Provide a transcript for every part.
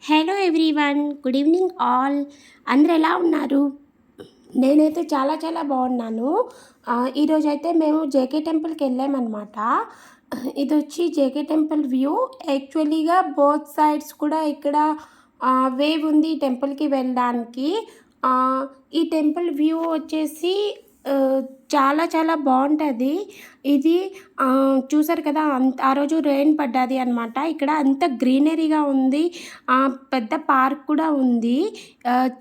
Hello everyone, good evening all. అందరు ఎలా ఉన్నారు? నేనైతే చాలా చాలా బాగున్నాను. ఈరోజైతే మేము జేకే టెంపుల్కి వెళ్ళామన్నమాట. ఇది వచ్చి జేకే టెంపుల్ వ్యూ. యాక్చువల్లీగా బోత్ సైడ్స్ కూడా ఇక్కడ వేవ్ ఉంది ఈ టెంపుల్కి వెళ్ళడానికి. ఈ టెంపుల్ వ్యూ వచ్చేసి చాలా చాలా బాగుంటుంది. ఇది చూసారు కదా, ఆ రోజు రెయిన్ పడ్డది అనమాట. ఇక్కడ అంత గ్రీనరీగా ఉంది. పెద్ద పార్క్ కూడా ఉంది.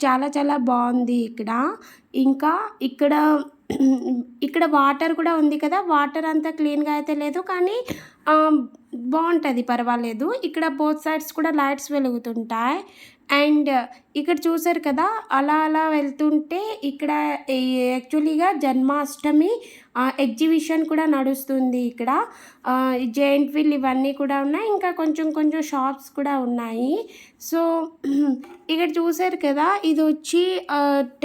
చాలా చాలా బాగుంది ఇక్కడ. ఇంకా ఇక్కడ ఇక్కడ వాటర్ కూడా ఉంది కదా. వాటర్ అంతా క్లీన్గా అయితే లేదు, కానీ బాగుంటుంది, పర్వాలేదు. ఇక్కడ బోత్ సైడ్స్ కూడా లైట్స్ వెలుగుతుంటాయి. అండ్ ఇక్కడ చూసారు కదా, అలా అలా వెళ్తుంటే ఇక్కడ యాక్చువల్లీగా జన్మాష్టమి ఎగ్జిబిషన్ కూడా నడుస్తుంది ఇక్కడ. జైంట్ వీల్ ఇవన్నీ కూడా ఉన్నాయి. ఇంకా కొంచెం కొంచెం షాప్స్ కూడా ఉన్నాయి. సో ఇక్కడ చూసారు కదా, ఇది వచ్చి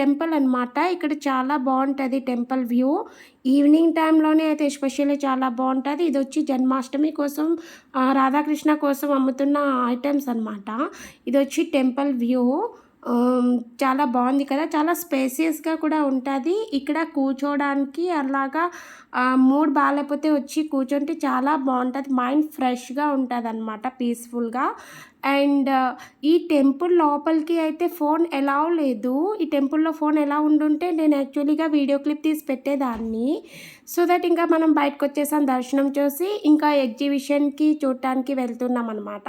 టెంపుల్ అనమాట. ఇక్కడ చాలా బాగుంటుంది టెంపుల్ వ్యూ. ఈవినింగ్ టైంలోనే అయితే ఎస్పెషల్లీ చాలా బాగుంటుంది. ఇది వచ్చి జన్మాష్టమి కోసం రాధాకృష్ణ కోసం అమ్ముతున్న ఐటమ్స్ అనమాట. ఇది వచ్చి టెంపుల్ వ్యూ. చాలా బాగుంది కదా, చాలా స్పేసియస్గా కూడా ఉంటుంది. ఇక్కడ కూర్చోడానికి అలాగా మూడ్ బాగాలేకపోతే వచ్చి కూర్చుంటే చాలా బాగుంటుంది. మైండ్ ఫ్రెష్గా ఉంటుంది అనమాట, పీస్ఫుల్గా. అండ్ ఈ టెంపుల్ లోపలికి అయితే ఫోన్ ఎలౌ లేదు. ఈ టెంపుల్లో ఫోన్ ఎలా ఉండుంటే నేను యాక్చువల్లీగా వీడియో క్లిప్ తీసి పెట్టేదాన్ని. సో దట్ ఇంకా మనం బయటకు వచ్చేసాం దర్శనం చూసి, ఇంకా ఎగ్జిబిషన్కి చూడటానికి వెళ్తున్నాం అనమాట.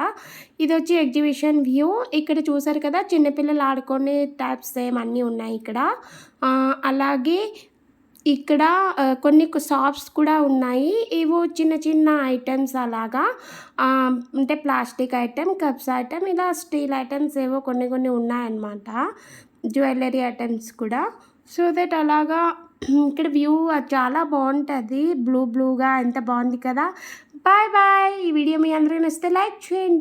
ఇది వచ్చి ఎగ్జిబిషన్ వ్యూ. ఇక్కడ చూసారు కదా, చిన్నపిల్లలు ఆడుకునే టైప్స్ సేమ్ అన్నీ ఉన్నాయి ఇక్కడ. అలాగే ఇక్కడ కొన్ని షాప్స్ కూడా ఉన్నాయి. ఏవో చిన్న చిన్న ఐటమ్స్ అలాగా, అంటే ప్లాస్టిక్ ఐటమ్, కప్స్ ఐటమ్, ఇలా స్టీల్ ఐటమ్స్ ఏవో కొన్ని కొన్ని ఉన్నాయన్నమాట. జ్యువెలరీ ఐటమ్స్ కూడా. సో దట్ అలాగా ఇక్కడ వ్యూ చాలా బాగుంటుంది. బ్లూగా ఎంత బాగుంది కదా. Bye bye. ఈ వీడియో మీ అందరికీ నచ్చితే లైక్ చేయండి.